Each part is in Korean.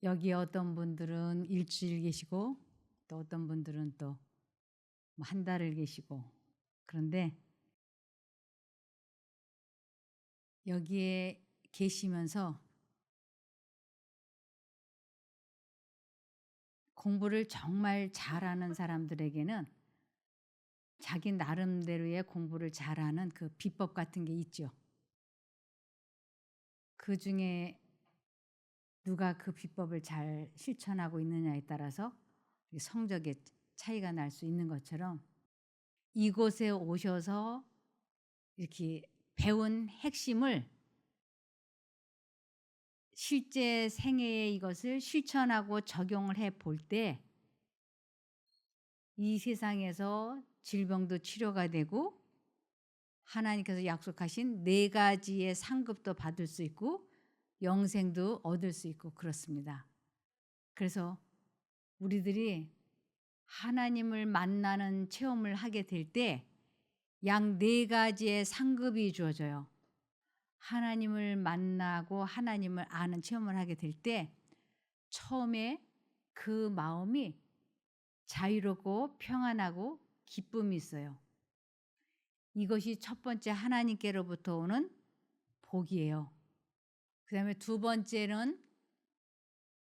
여기 어떤 분들은 일주일 계시고 또 어떤 분들은 또 뭐 한 달을 계시고 그런데 여기에 계시면서 공부를 정말 잘하는 사람들에게는 자기 나름대로의 공부를 잘하는 그 비법 같은 게 있죠. 그중에 누가 그 비법을 잘 실천하고 있느냐에 따라서 이 성적의 차이가 날 수 있는 것처럼 이곳에 오셔서 이렇게 배운 핵심을 실제 생애에 이것을 실천하고 적용을 해 볼 때 이 세상에서 질병도 치료가 되고 하나님께서 약속하신 4 가지의 상급도 받을 수 있고 영생도 얻을 수 있고 그렇습니다. 그래서 우리들이 하나님을 만나는 체험을 하게 될 때 약 4 가지의 상급이 주어져요. 하나님을 만나고 하나님을 아는 체험을 하게 될 때 처음에 그 마음이 자유롭고 평안하고 기쁨이 있어요. 이것이 첫 번째 하나님께로부터 오는 복이에요. 그다음에 두 번째는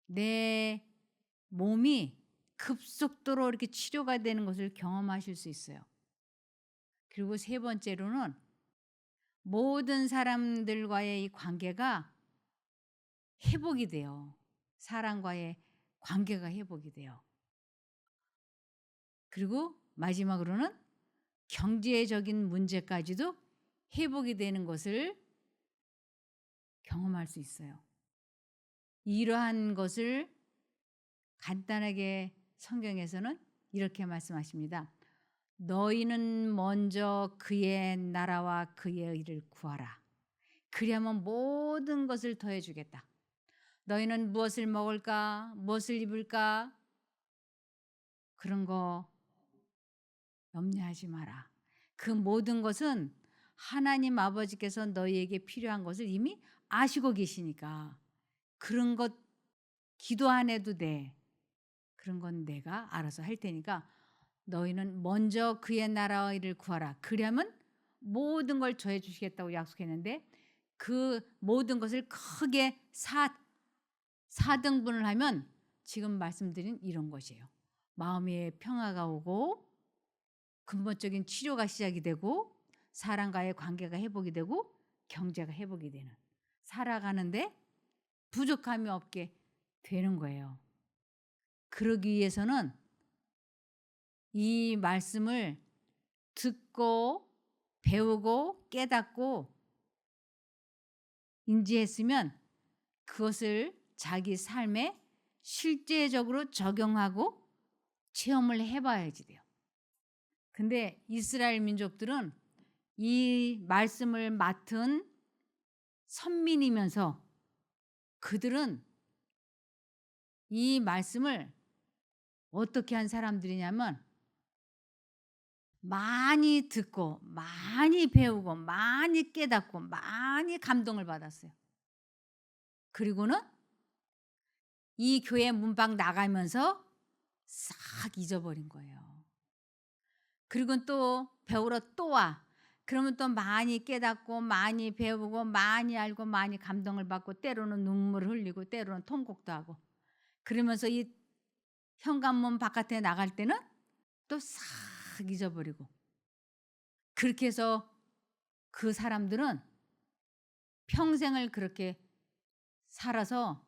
내 몸이 급속도로 이렇게 치료가 되는 것을 경험하실 수 있어요. 그리고 세 번째로는 모든 사람들과의 이 관계가 회복이 돼요. 사람과의 관계가 회복이 돼요. 그리고 마지막으로는 경제적인 문제까지도 회복이 되는 것을 경험할 수 있어요. 이러한 것을 간단하게 성경에서는 이렇게 말씀하십니다. 너희는 먼저 그의 나라와 그의 의를 구하라. 그리하면 모든 것을 더해 주겠다. 너희는 무엇을 먹을까? 무엇을 입을까? 그런 거 염려하지 마라. 그 모든 것은 하나님 아버지께서 너희에게 필요한 것을 이미 아시고 계시니까 그런 것 기도 안 해도 돼. 그런 건 내가 알아서 할 테니까 너희는 먼저 그의 나라와 의를 구하라. 그러면 모든 걸 더해 주시겠다고 약속했는데 그 모든 것을 크게 4등분을 하면 지금 말씀드린 이런 것이에요. 마음의 평화가 오고 근본적인 치료가 시작이 되고 사람과의 관계가 회복이 되고 경제가 회복이 되는 살아가는데 부족함이 없게 되는 거예요. 그러기 위해서는 이 말씀을 듣고 배우고 깨닫고 인지했으면 그것을 자기 삶에 실제적으로 적용하고 체험을 해봐야지 돼요. 근데 이스라엘 민족들은 이 말씀을 맡은 선민이면서 그들은 이 말씀을 어떻게 한 사람들이냐면 많이 듣고 많이 배우고 많이 깨닫고 많이 감동을 받았어요. 그리고는 이 교회 문밖 나가면서 싹 잊어버린 거예요. 그리고 또 배우러 또 와. 그러면 또 많이 깨닫고 많이 배우고 많이 알고 많이 감동을 받고 때로는 눈물을 흘리고 때로는 통곡도 하고 그러면서 이 현관문 바깥에 나갈 때는 또 싹 잊어버리고 그렇게 해서 그 사람들은 평생을 그렇게 살아서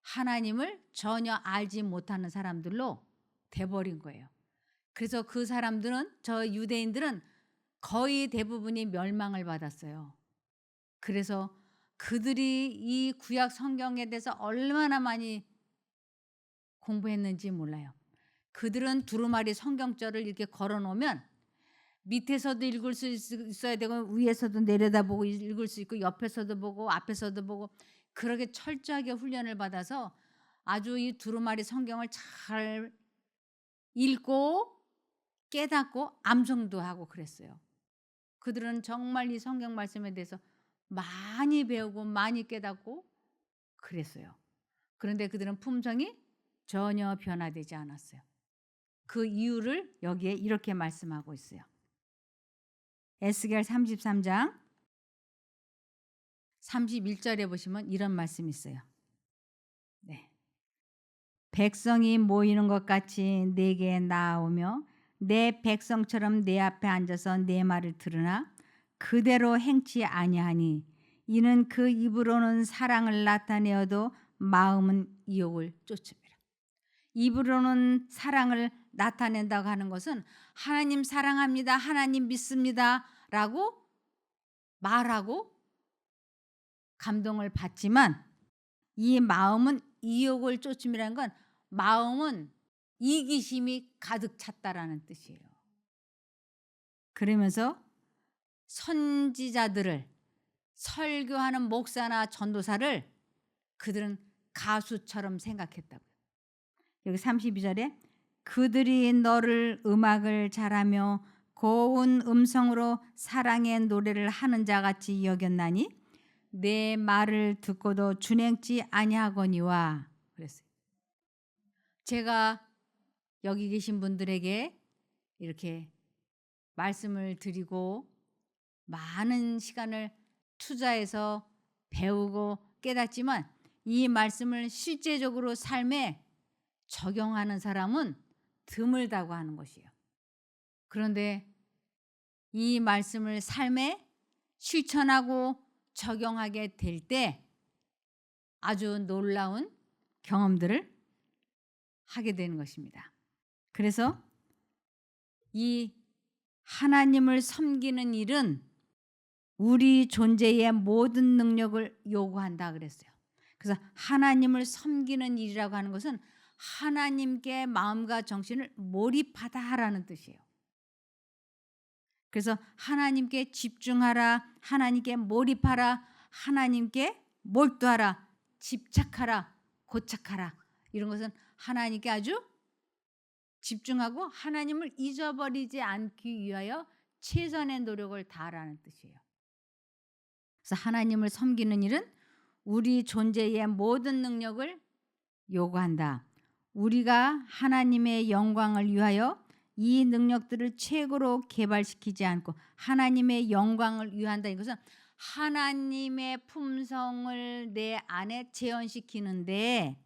하나님을 전혀 알지 못하는 사람들로 돼버린 거예요. 그래서 그 사람들은 저 유대인들은 거의 대부분이 멸망을 받았어요. 그래서 그들이 이 구약 성경에 대해서 얼마나 많이 공부했는지 몰라요. 그들은 두루마리 성경절을 이렇게 걸어 놓으면 밑에서도 읽을 수 있어야 되고 위에서도 내려다보고 읽을 수 있고 옆에서도 보고 앞에서도 보고 그렇게 철저하게 훈련을 받아서 아주 이 두루마리 성경을 잘 읽고 깨닫고 암송도 하고 그랬어요. 그들은 정말 이 성경 말씀에 대해서 많이 배우고 많이 깨닫고 그랬어요. 그런데 그들은 품성이 전혀 변화되지 않았어요. 그 이유를 여기에 이렇게 말씀하고 있어요. 에스겔 33장 31절에 보시면 이런 말씀이 있어요. 네. 백성이 모이는 것 같이 내게 나아오며 내 백성처럼 내 앞에 앉아서 내 말을 들으나 그대로 행치 아니하니 이는 그 입으로는 사랑을 나타내어도 마음은 이욕을 쫓음이라. 입으로는 사랑을 나타낸다고 하는 것은 하나님 사랑합니다, 하나님 믿습니다라고 말하고 감동을 받지만 이 마음은 이욕을 쫓음이라는 건 마음은 이기심이 가득 찼다라는 뜻이에요. 그러면서 선지자들을 설교하는 목사나 전도사를 그들은 가수처럼 생각했다고요. 여기 32절에 그들이 너를 음악을 잘하며 고운 음성으로 사랑의 노래를 하는 자같이 여겼나니 내 말을 듣고도 준행치 아니하거니와 그랬어요. 제가 여기 계신 분들에게 이렇게 말씀을 드리고 많은 시간을 투자해서 배우고 깨닫지만 이 말씀을 실제적으로 삶에 적용하는 사람은 드물다고 하는 것이에요. 그런데 이 말씀을 삶에 실천하고 적용하게 될 때 아주 놀라운 경험들을 하게 되는 것입니다. 그래서 이 하나님을 섬기는 일은 우리 존재의 모든 능력을 요구한다 그랬어요. 그래서 하나님을 섬기는 일이라고 하는 것은 하나님께 마음과 정신을 몰입하다라는 뜻이에요. 그래서 하나님께 집중하라, 하나님께 몰입하라, 하나님께 몰두하라, 집착하라, 고착하라. 이런 것은 하나님께 아주 집중하고 하나님을 잊어버리지 않기 위하여 최선의 노력을 다하라는 뜻이에요. 그래서 하나님을 섬기는 일은 우리 존재의 모든 능력을 요구한다. 우리가 하나님의 영광을 위하여 이 능력들을 최고로 개발시키지 않고 하나님의 영광을 위한다. 이것은 하나님의 품성을 내 안에 재현시키는데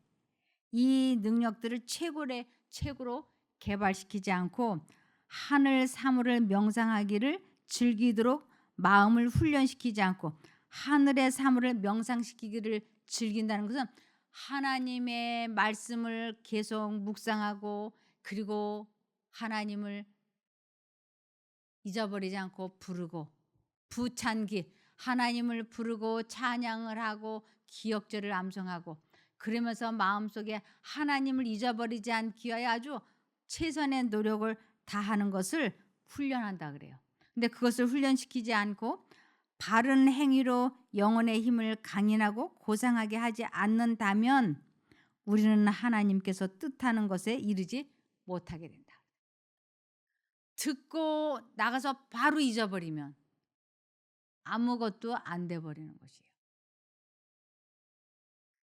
이 능력들을 최고로 개발시키지 않고 하늘 사물을 명상하기를 즐기도록 마음을 훈련시키지 않고 하늘의 사물을 명상시키기를 즐긴다는 것은 하나님의 말씀을 계속 묵상하고 그리고 하나님을 잊어버리지 않고 부르고 부찬기 하나님을 부르고 찬양을 하고 기억절을 암송하고 그러면서 마음속에 하나님을 잊어버리지 않기 위하여 아주 최선의 노력을 다하는 것을 훈련한다 그래요. 근데 그것을 훈련시키지 않고 바른 행위로 영혼의 힘을 강인하고 고상하게 하지 않는다면 우리는 하나님께서 뜻하는 것에 이르지 못하게 된다. 듣고 나가서 바로 잊어버리면 아무것도 안 돼 버리는 것이에요.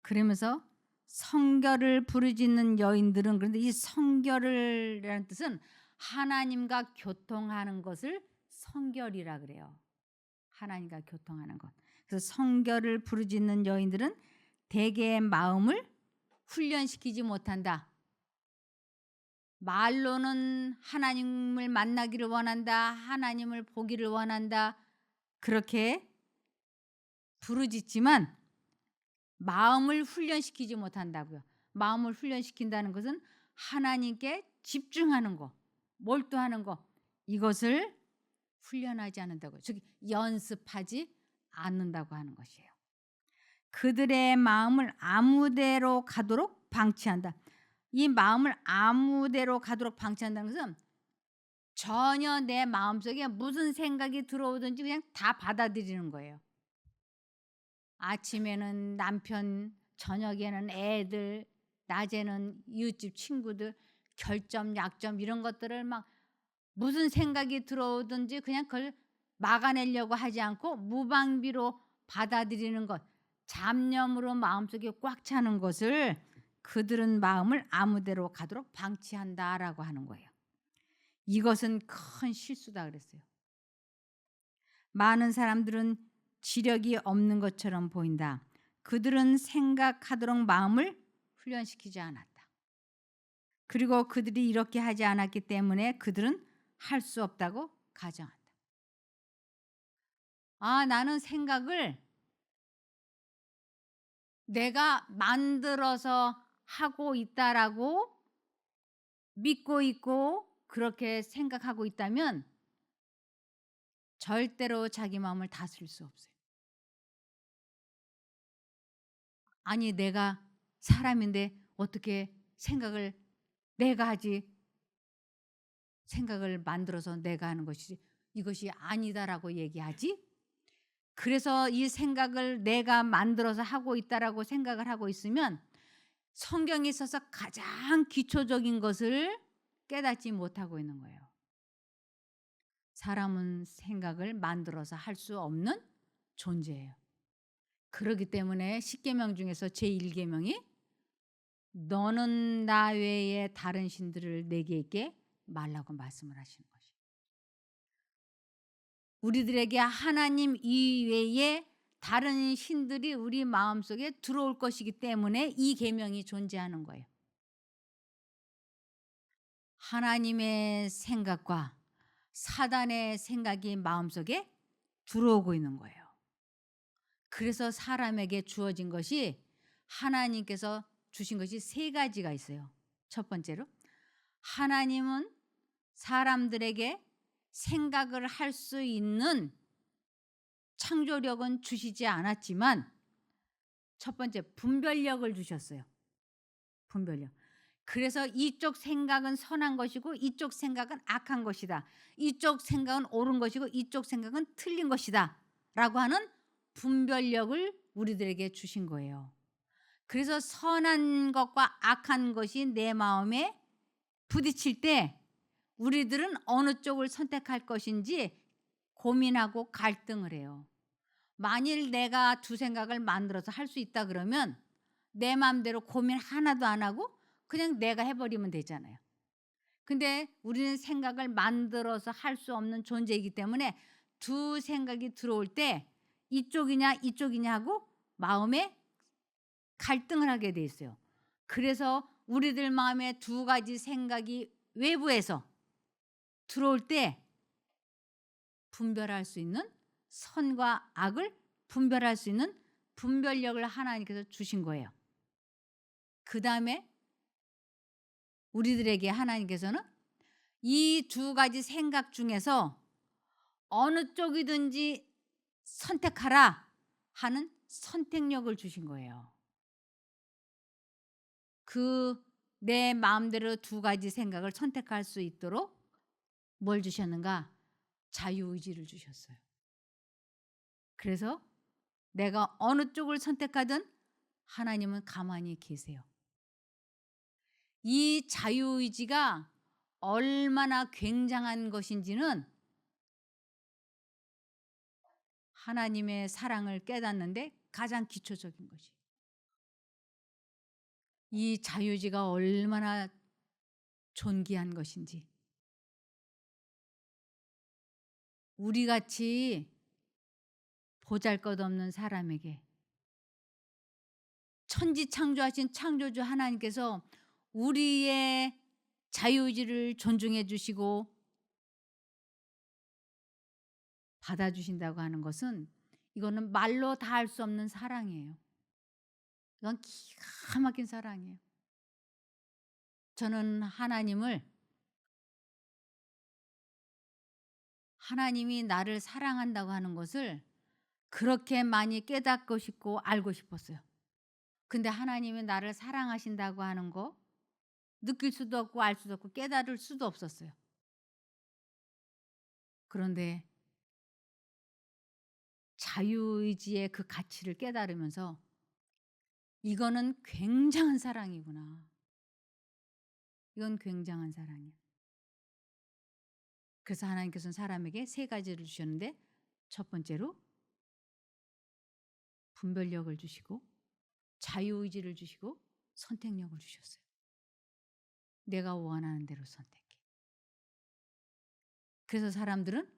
그러면서 성결을 부르짖는 여인들은 그런데 이 성결이라는 뜻은 하나님과 교통하는 것을 성결이라 그래요. 하나님과 교통하는 것. 그래서 성결을 부르짖는 여인들은 대개의 마음을 훈련시키지 못한다. 말로는 하나님을 만나기를 원한다. 하나님을 보기를 원한다. 그렇게 부르짖지만 마음을 훈련시키지 못한다고요. 마음을 훈련시킨다는 것은 하나님께 집중하는 거, 몰두하는 거 이것을 훈련하지 않는다고요. 즉 연습하지 않는다고 하는 것이에요. 그들의 마음을 아무데로 가도록 방치한다. 이 마음을 아무데로 가도록 방치한다는 것은 전혀 내 마음속에 무슨 생각이 들어오든지 그냥 다 받아들이는 거예요. 아침에는 남편, 저녁에는 애들, 낮에는 이웃집 친구들, 결점, 약점 이런 것들을 막 무슨 생각이 들어오든지 그냥 그걸 막아내려고 하지 않고 무방비로 받아들이는 것. 잡념으로 마음속에 꽉 차는 것을 그들은 마음을 아무데로 가도록 방치한다라고 하는 거예요. 이것은 큰 실수다 그랬어요. 많은 사람들은 지력이 없는 것처럼 보인다. 그들은 생각하도록 마음을 훈련시키지 않았다. 그리고 그들이 이렇게 하지 않았기 때문에 그들은 할 수 없다고 가정한다. 나는 생각을 내가 만들어서 하고 있다라고 믿고 있고 그렇게 생각하고 있다면 절대로 자기 마음을 다스릴 수 없어요. 아니 내가 사람인데 어떻게 생각을 내가 하지 생각을 만들어서 내가 하는 것이 이것이 아니다라고 얘기하지? 그래서 이 생각을 내가 만들어서 하고 있다라고 생각을 하고 있으면 성경에 있어서 가장 기초적인 것을 깨닫지 못하고 있는 거예요. 사람은 생각을 만들어서 할 수 없는 존재예요. 그렇기 때문에 십계명 중에서 제1계명이 너는 나 외에 다른 신들을 내게 있게 말라고 말씀을 하시는 것이에요. 우리들에게 하나님 이외에 다른 신들이 우리 마음속에 들어올 것이기 때문에 이 계명이 존재하는 거예요. 하나님의 생각과 사단의 생각이 마음속에 들어오고 있는 거예요. 그래서 사람에게 주어진 것이 하나님께서 주신 것이 세 가지가 있어요. 첫 번째로 하나님은 사람들에게 생각을 할 수 있는 창조력은 주시지 않았지만 첫 번째 분별력을 주셨어요. 분별력. 그래서 이쪽 생각은 선한 것이고 이쪽 생각은 악한 것이다. 이쪽 생각은 옳은 것이고 이쪽 생각은 틀린 것이다. 라고 하는 분별력을 우리들에게 주신 거예요. 그래서 선한 것과 악한 것이 내 마음에 부딪힐 때 우리들은 어느 쪽을 선택할 것인지 고민하고 갈등을 해요. 만일 내가 두 생각을 만들어서 할 수 있다 그러면 내 마음대로 고민 하나도 안 하고 그냥 내가 해버리면 되잖아요. 근데 우리는 생각을 만들어서 할 수 없는 존재이기 때문에 두 생각이 들어올 때 이쪽이냐 이쪽이냐 하고 마음에 갈등을 하게 돼 있어요. 그래서 우리들 마음에 두 가지 생각이 외부에서 들어올 때 분별할 수 있는 선과 악을 분별할 수 있는 분별력을 하나님께서 주신 거예요. 그 다음에 우리들에게 하나님께서는 이 두 가지 생각 중에서 어느 쪽이든지 선택하라 하는 선택력을 주신 거예요. 그 내 마음대로 두 가지 생각을 선택할 수 있도록 뭘 주셨는가? 자유의지를 주셨어요. 그래서 내가 어느 쪽을 선택하든 하나님은 가만히 계세요. 이 자유의지가 얼마나 굉장한 것인지는 하나님의 사랑을 깨닫는데 가장 기초적인 것이. 이 자유의지가 얼마나 존귀한 것인지. 우리같이 보잘것없는 사람에게 천지창조하신 창조주 하나님께서 우리의 자유의지를 존중해 주시고 받아주신다고 하는 것은 이거는 말로 다 할 수 없는 사랑이에요. 이건 기가 막힌 사랑이에요. 저는 하나님이 나를 사랑한다고 하는 것을 그렇게 많이 깨닫고 싶고 알고 싶었어요. 근데 하나님이 나를 사랑하신다고 하는 거 느낄 수도 없고 알 수도 없고 깨달을 수도 없었어요. 그런데 자유의지의 그 가치를 깨달으면서 이거는 굉장한 사랑이구나. 이건 굉장한 사랑이야. 그래서 하나님께서는 사람에게 세 가지를 주셨는데 첫 번째로 분별력을 주시고 자유의지를 주시고 선택력을 주셨어요. 내가 원하는 대로 선택해. 그래서 사람들은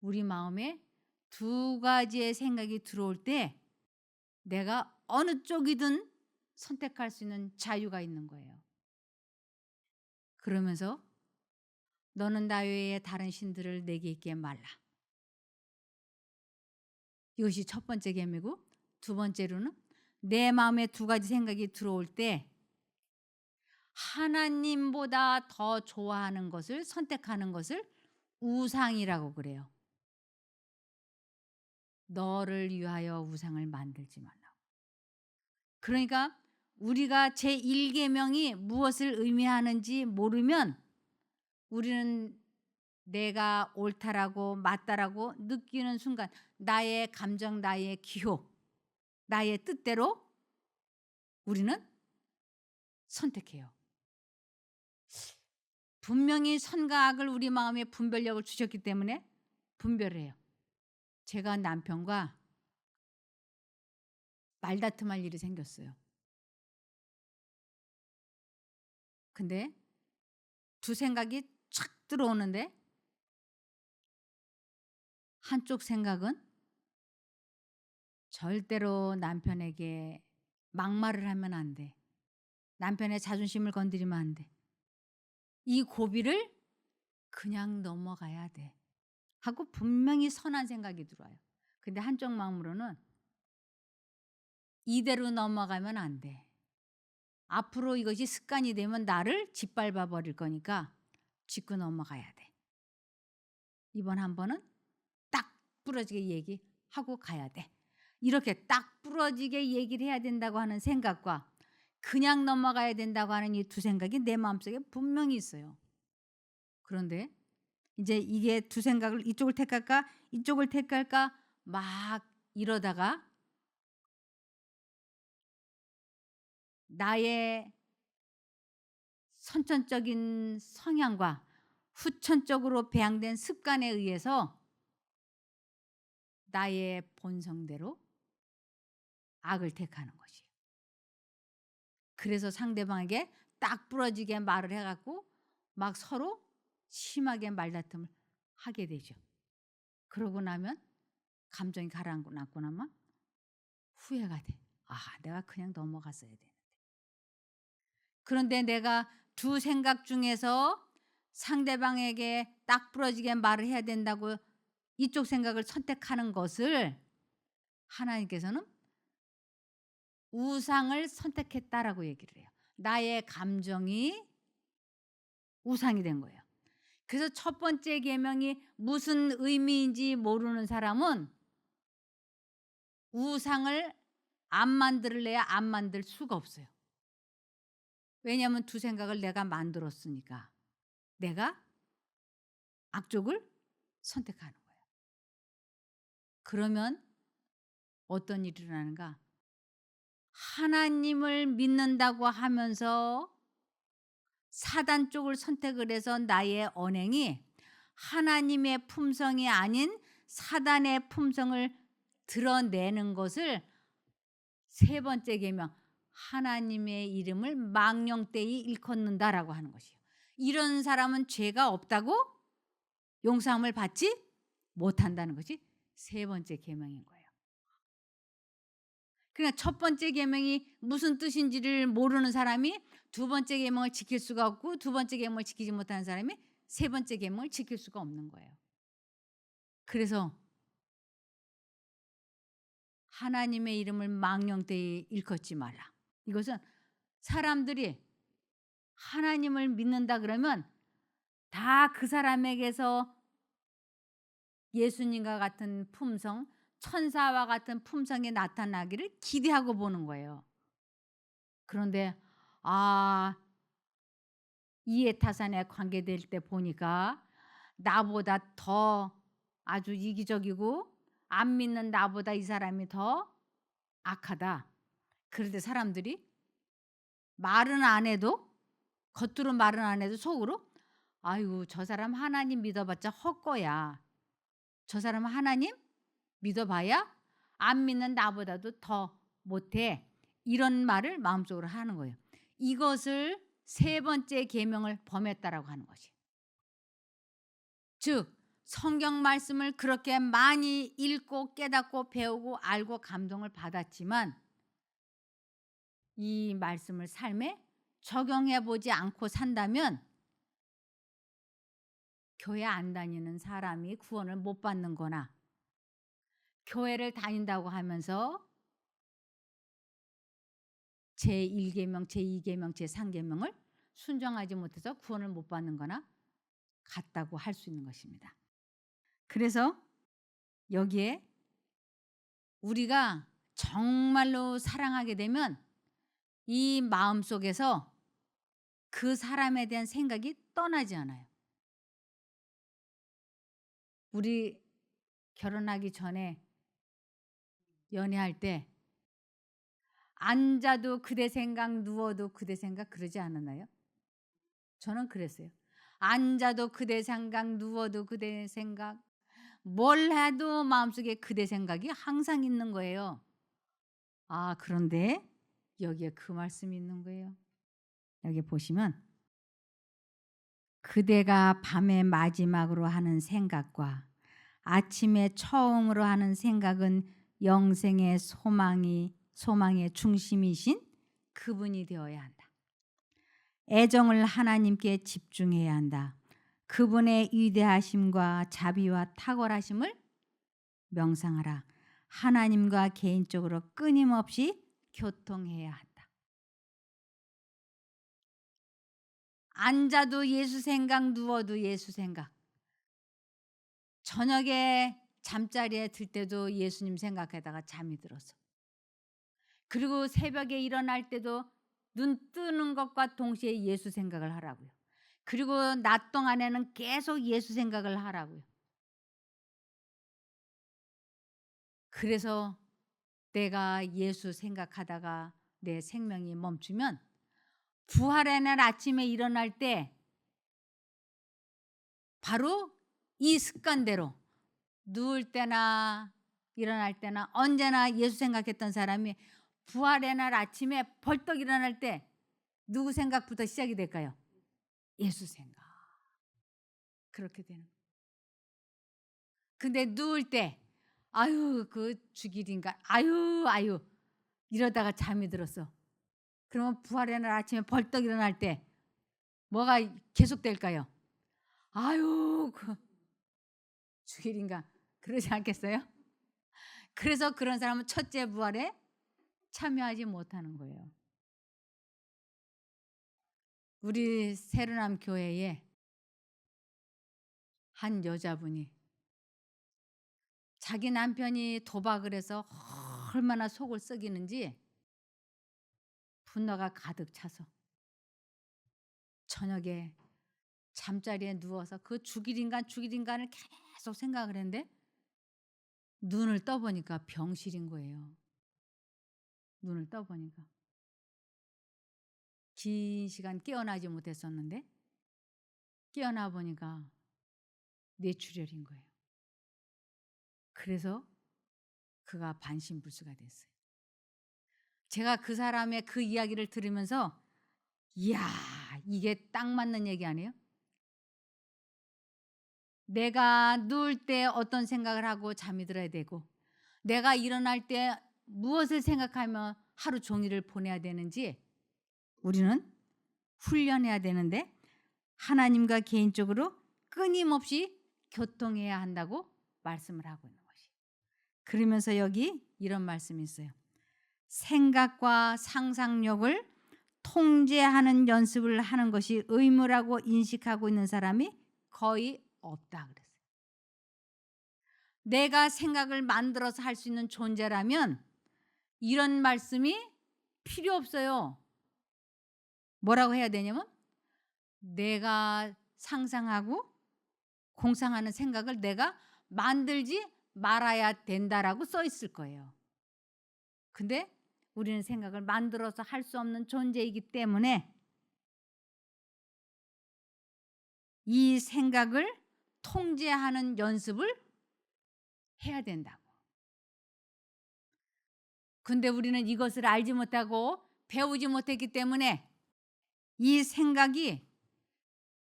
우리 마음에 두 가지의 생각이 들어올 때 내가 어느 쪽이든 선택할 수 있는 자유가 있는 거예요. 그러면서 너는 나 외에 다른 신들을 내게 있게 말라. 이것이 첫 번째 계명이고, 두 번째로는 내 마음에 두 가지 생각이 들어올 때 하나님보다 더 좋아하는 것을 선택하는 것을 우상이라고 그래요. 너를 위하여 우상을 만들지 말라고. 그러니까 우리가 제1계명이 무엇을 의미하는지 모르면 우리는 내가 옳다라고 맞다라고 느끼는 순간 나의 감정, 나의 기호, 나의 뜻대로 우리는 선택해요. 분명히 선과 악을 우리 마음에 분별력을 주셨기 때문에 분별해요. 제가 남편과 말다툼할 일이 생겼어요. 근데 두 생각이 촥 들어오는데 한쪽 생각은 절대로 남편에게 막말을 하면 안 돼. 남편의 자존심을 건드리면 안 돼. 이 고비를 그냥 넘어가야 돼. 하고 분명히 선한 생각이 들어와요. 근데 한쪽 마음으로는 이대로 넘어가면 안 돼. 앞으로 이것이 습관이 되면 나를 짓밟아 버릴 거니까 짚고 넘어가야 돼. 이번 한 번은 딱 부러지게 얘기하고 가야 돼. 이렇게 딱 부러지게 얘기를 해야 된다고 하는 생각과 그냥 넘어가야 된다고 하는 이 두 생각이 내 마음속에 분명히 있어요. 그런데 이제 이게 두 생각을 이쪽을 택할까 이쪽을 택할까 막 이러다가 나의 선천적인 성향과 후천적으로 배양된 습관에 의해서 나의 본성대로 악을 택하는 것이에요. 그래서 상대방에게 딱 부러지게 말을 해갖고 막 서로 심하게 말다툼을 하게 되죠. 그러고 나면 감정이 가라앉고 나면 후회가 돼. 아, 내가 그냥 넘어갔어야 되는데. 그런데 내가 두 생각 중에서 상대방에게 딱 부러지게 말을 해야 된다고 이쪽 생각을 선택하는 것을 하나님께서는 우상을 선택했다라고 얘기를 해요. 나의 감정이 우상이 된 거예요. 그래서 첫 번째 계명이 무슨 의미인지 모르는 사람은 우상을 안 만들래야 안 만들 수가 없어요. 왜냐하면 두 생각을 내가 만들었으니까. 내가 악쪽을 선택하는 거예요. 그러면 어떤 일이 일어나는가? 하나님을 믿는다고 하면서 사단 쪽을 선택을 해서 나의 언행이 하나님의 품성이 아닌 사단의 품성을 드러내는 것을 세 번째 계명 하나님의 이름을 망령되이 일컫는다라고 하는 것이에요. 이런 사람은 죄가 없다고 용서함을 받지 못한다는 것이 세 번째 계명인 거예요. 그러니까 첫 번째 계명이 무슨 뜻인지를 모르는 사람이 두 번째 계명을 지킬 수가 없고 두 번째 계명을 지키지 못하는 사람이 세 번째 계명을 지킬 수가 없는 거예요. 그래서 하나님의 이름을 망령되이 일컫지 말라. 이것은 사람들이 하나님을 믿는다 그러면 다 그 사람에게서 예수님과 같은 품성, 천사와 같은 품성이 나타나기를 기대하고 보는 거예요. 그런데 이해타산에 관계될 때 보니까 나보다 더 아주 이기적이고 안 믿는 나보다 이 사람이 더 악하다. 그럴 때 사람들이 말은 안 해도 겉으로 말은 안 해도 속으로 아이고 저 사람 하나님 믿어봤자 헛거야. 저 사람 하나님 믿어봐야 안 믿는 나보다도 더 못해. 이런 말을 마음속으로 하는 거예요. 이것을 세 번째 계명을 범했다라고 하는 것이. 즉 성경 말씀을 그렇게 많이 읽고 깨닫고 배우고 알고 감동을 받았지만 이 말씀을 삶에 적용해 보지 않고 산다면 교회 안 다니는 사람이 구원을 못 받는 거나 교회를 다닌다고 하면서 제1계명, 제2계명, 제3계명을 순종하지 못해서 구원을 못 받는 거나 같다고 할 수 있는 것입니다. 그래서 여기에 우리가 정말로 사랑하게 되면 이 마음속에서 그 사람에 대한 생각이 떠나지 않아요. 우리 결혼하기 전에 연애할 때 앉아도 그대 생각, 누워도 그대 생각 그러지 않았나요? 저는 그랬어요. 앉아도 그대 생각, 누워도 그대 생각, 뭘 해도 마음속에 그대 생각이 항상 있는 거예요. 아, 그런데 여기에 그 말씀이 있는 거예요. 여기 보시면 그대가 밤의 마지막으로 하는 생각과 아침에 처음으로 하는 생각은 영생의 소망의 중심이신 그분이 되어야 한다. 애정을 하나님께 집중해야 한다. 그분의 위대하심과 자비와 탁월하심을 명상하라. 하나님과 개인적으로 끊임없이 교통해야 한다. 앉아도 예수 생각, 누워도 예수 생각. 저녁에 잠자리에 들 때도 예수님 생각하다가 잠이 들었어. 그리고 새벽에 일어날 때도 눈 뜨는 것과 동시에 예수 생각을 하라고요. 그리고 낮 동안에는 계속 예수 생각을 하라고요. 그래서 내가 예수 생각하다가 내 생명이 멈추면 부활의 날 아침에 일어날 때 바로 이 습관대로 누울 때나 일어날 때나 언제나 예수 생각했던 사람이 부활의 날 아침에 벌떡 일어날 때 누구 생각부터 시작이 될까요? 예수 생각. 그렇게 되는 거예요. 근데 누울 때 아유 그 주길인가 아유 이러다가 잠이 들었어. 그러면 부활의 날 아침에 벌떡 일어날 때 뭐가 계속될까요? 아유 그 주일인가 그러지 않겠어요? 그래서 그런 사람은 첫째 부활에 참여하지 못하는 거예요. 우리 새로남 교회에 한 여자분이 자기 남편이 도박을 해서 얼마나 속을 썩이는지 분노가 가득 차서 저녁에 잠자리에 누워서 그 죽일인간을 계속 생각을 했는데 눈을 떠보니까 병실인 거예요. 눈을 떠보니까. 긴 시간 깨어나지 못했었는데 깨어나 보니까 뇌출혈인 거예요. 그래서 그가 반신불수가 됐어요. 제가 그 사람의 그 이야기를 들으면서 이야 이게 딱 맞는 얘기 아니에요? 내가 누울 때 어떤 생각을 하고 잠이 들어야 되고 내가 일어날 때 무엇을 생각하며 하루 종일을 보내야 되는지 우리는 훈련해야 되는데 하나님과 개인적으로 끊임없이 교통해야 한다고 말씀을 하고 있는 것이. 그러면서 여기 이런 말씀이 있어요. 생각과 상상력을 통제하는 연습을 하는 것이 의무라고 인식하고 있는 사람이 거의 없다 그랬어요. 내가 생각을 만들어서 할 수 있는 존재라면 이런 말씀이 필요 없어요. 뭐라고 해야 되냐면 내가 상상하고 공상하는 생각을 내가 만들지 말아야 된다라고 써 있을 거예요. 근데 우리는 생각을 만들어서 할 수 없는 존재이기 때문에 이 생각을 통제하는 연습을 해야 된다고. 근데 우리는 이것을 알지 못하고 배우지 못했기 때문에 이 생각이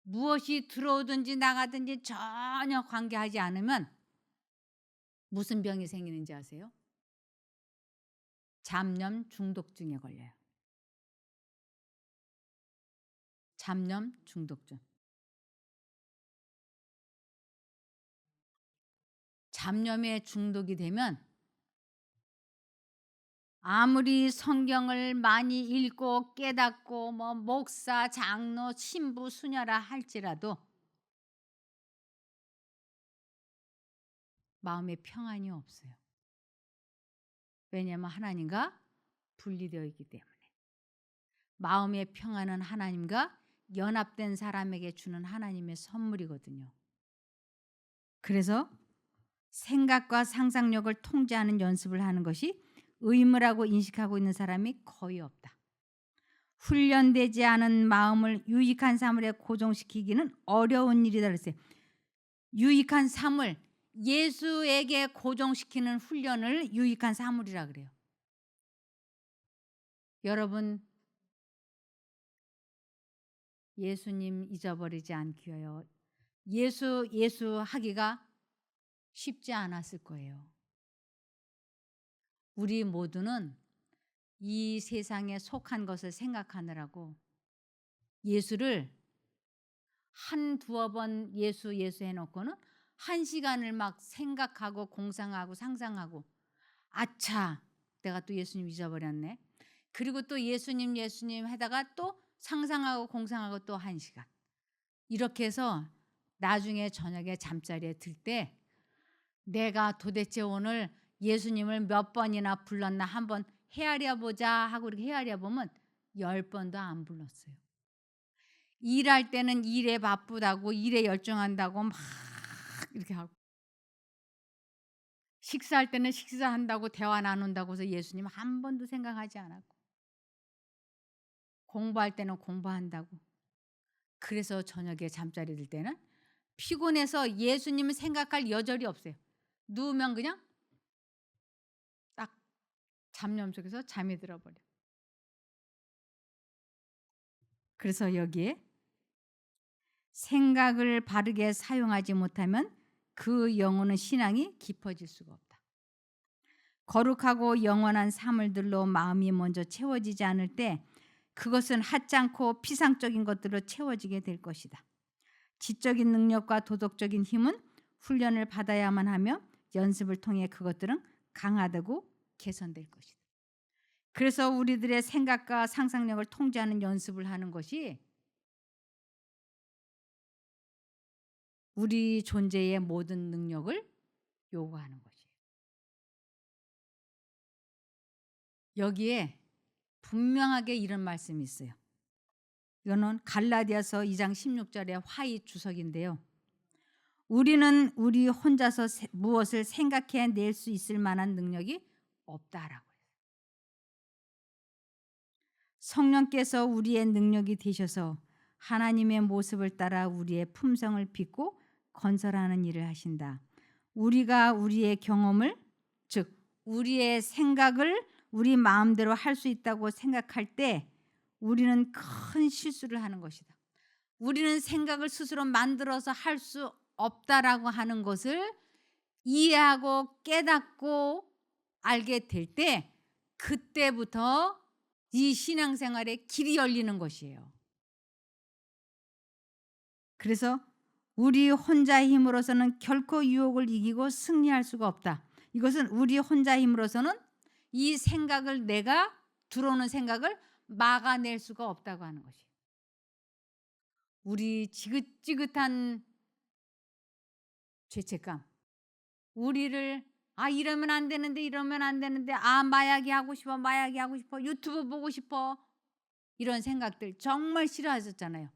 무엇이 들어오든지 나가든지 전혀 관계하지 않으면 무슨 병이 생기는지 아세요? 잡념 중독증에 걸려요. 잡념 중독증. 잡념에 중독이 되면 아무리 성경을 많이 읽고 깨닫고 뭐 목사, 장로, 신부, 수녀라 할지라도 마음에 평안이 없어요. 왜냐하면 하나님과 분리되어 있기 때문에. 마음의 평안은 하나님과 연합된 사람에게 주는 하나님의 선물이거든요. 그래서 생각과 상상력을 통제하는 연습을 하는 것이 의무라고 인식하고 있는 사람이 거의 없다. 훈련되지 않은 마음을 유익한 사물에 고정시키기는 어려운 일이다 그랬어요. 유익한 사물, 예수에게 고정시키는 훈련을 유익한 사물이라 그래요. 여러분, 예수님 잊어버리지 않기 위하여 예수 하기가 쉽지 않았을 거예요. 우리 모두는 이 세상에 속한 것을 생각하느라고 예수를 한 두어 번 예수 해놓고는 1시간을 막 생각하고 공상하고 상상하고 아차 내가 또 예수님 잊어버렸네. 그리고 또 예수님 하다가 또 상상하고 공상하고 또 1시간. 이렇게 해서 나중에 저녁에 잠자리에 들 때 내가 도대체 오늘 예수님을 몇 번이나 불렀나 한번 헤아려 보자 하고 이렇게 헤아려 보면 10번도 안 불렀어요. 일할 때는 일에 바쁘다고 일에 열중한다고 막 이렇게 하고 식사할 때는 식사한다고 대화 나눈다고 해서 예수님 한 번도 생각하지 않았고 공부할 때는 공부한다고 그래서 저녁에 잠자리 들 때는 피곤해서 예수님을 생각할 여절이 없어요. 누우면 그냥 딱 잡념 속에서 잠이 들어버려. 그래서 여기에 생각을 바르게 사용하지 못하면 그 영혼의 신앙이 깊어질 수가 없다. 거룩하고 영원한 사물들로 마음이 먼저 채워지지 않을 때 그것은 하찮고 피상적인 것들로 채워지게 될 것이다. 지적인 능력과 도덕적인 힘은 훈련을 받아야만 하며 연습을 통해 그것들은 강화되고 개선될 것이다. 그래서 우리들의 생각과 상상력을 통제하는 연습을 하는 것이 우리 존재의 모든 능력을 요구하는 것이에요. 여기에 분명하게 이런 말씀이 있어요. 이거는 갈라디아서 2장 16절의 화이 주석인데요. 우리는 우리 혼자서 무엇을 생각해낼 수 있을 만한 능력이 없다라고 해요. 성령께서 우리의 능력이 되셔서 하나님의 모습을 따라 우리의 품성을 빚고 건설하는 일을 하신다. 우리가 우리의 경험을 즉 우리의 생각을 우리 마음대로 할 수 있다고 생각할 때 우리는 큰 실수를 하는 것이다. 우리는 생각을 스스로 만들어서 할 수 없다라고 하는 것을 이해하고 깨닫고 알게 될 때 그때부터 이 신앙생활의 길이 열리는 것이에요. 그래서 우리 혼자의 힘으로서는 결코 유혹을 이기고 승리할 수가 없다. 이것은 우리 혼자의 힘으로서는 이 생각을 내가 들어오는 생각을 막아낼 수가 없다고 하는 것이에요. 우리 지긋지긋한 죄책감, 우리를 이러면 안 되는데 이러면 안 되는데 마약이 하고 싶어 유튜브 보고 싶어 이런 생각들 정말 싫어하셨잖아요.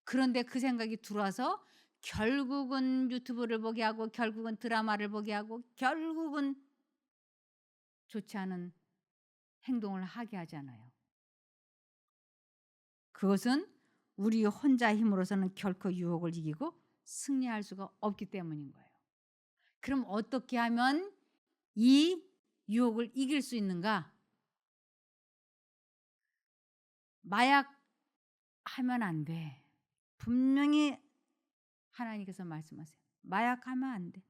그런데 그 생각이 들어와서 결국은 유튜브를 보게 하고 결국은 드라마를 보게 하고 결국은 좋지 않은 행동을 하게 하잖아요. 그것은 우리 혼자 힘으로서는 결코 유혹을 이기고 승리할 수가 없기 때문인 거예요. 그럼 어떻게 하면 이 유혹을 이길 수 있는가? 마약하면 안 돼. 분명히 하나님께서 말씀하세요. 마약하면 안 돼.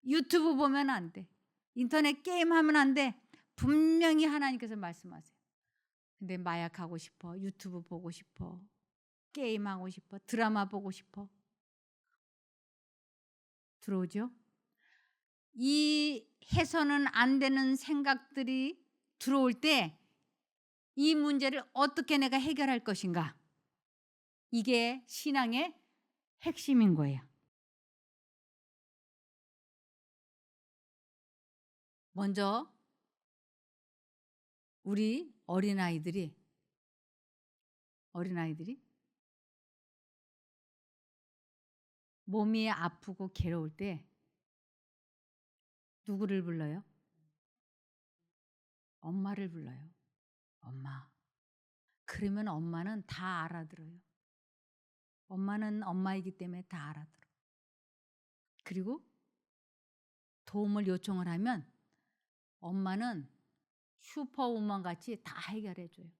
유튜브 보면 안 돼. 인터넷 게임하면 안 돼. 분명히 하나님께서 말씀하세요. 근데 마약하고 싶어. 유튜브 보고 싶어. 게임하고 싶어. 드라마 보고 싶어. 들어오죠? 이 해서는 안 되는 생각들이 들어올 때 이 문제를 어떻게 내가 해결할 것인가? 이게 신앙의 핵심인 거예요. 먼저 우리 어린아이들이 몸이 아프고 괴로울 때 누구를 불러요? 엄마를 불러요. 엄마. 그러면 엄마는 다 알아들어요. 엄마는 엄마이기 때문에 다 알아들어. 그리고 도움을 요청을 하면 엄마는 슈퍼우먼 같이 다 해결해 줘요.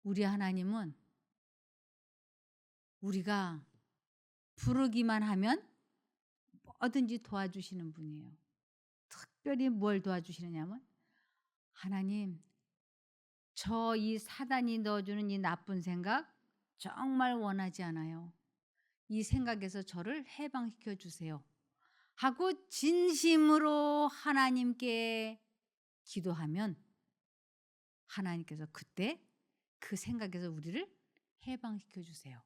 우리 하나님은 우리가 부르기만 하면 뭐든지 도와주시는 분이에요. 특별히 뭘 도와주시느냐면 하나님, 저 이 사단이 넣어주는 이 나쁜 생각 정말 원하지 않아요. 이 생각에서 저를 해방시켜 주세요. 하고 진심으로 하나님께 기도하면 하나님께서 그때 그 생각에서 우리를 해방시켜 주세요.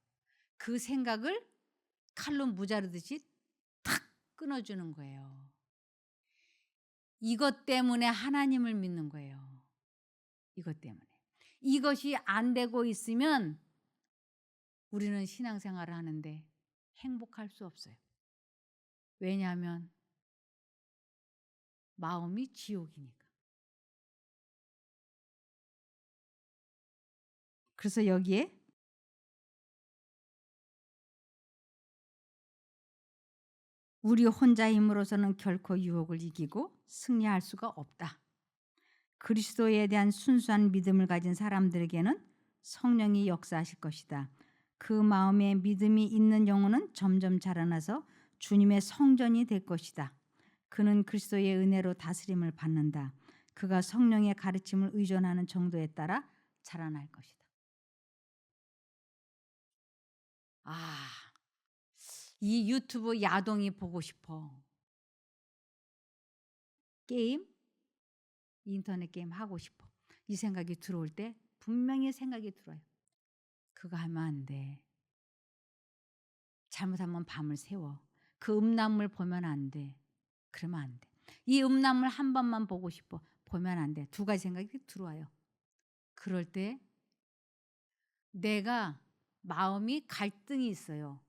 그 생각을 칼로 무자르듯이 탁 끊어주는 거예요. 이것 때문에 하나님을 믿는 거예요. 이것 때문에. 이것이 안 되고 있으면 우리는 신앙생활을 하는데 행복할 수 없어요. 왜냐하면 마음이 지옥이니까. 그래서 여기에 우리 혼자 힘으로서는 결코 유혹을 이기고 승리할 수가 없다. 그리스도에 대한 순수한 믿음을 가진 사람들에게는 성령이 역사하실 것이다. 그 마음에 믿음이 있는 영혼은 점점 자라나서 주님의 성전이 될 것이다. 그는 그리스도의 은혜로 다스림을 받는다. 그가 성령의 가르침을 의존하는 정도에 따라 자라날 것이다. 이 유튜브 야동이 보고 싶어. 게임, 인터넷 게임 하고 싶어. 이 생각이 들어올 때 분명히 생각이 들어요. 그거 하면 안 돼. 잘못하면 밤을 새워. 그 음란물 보면 안 돼. 그러면 안 돼. 이 음란물 한 번만 보고 싶어. 보면 안 돼. 두 가지 생각이 들어와요. 그럴 때 내가 마음이 갈등이 있어요.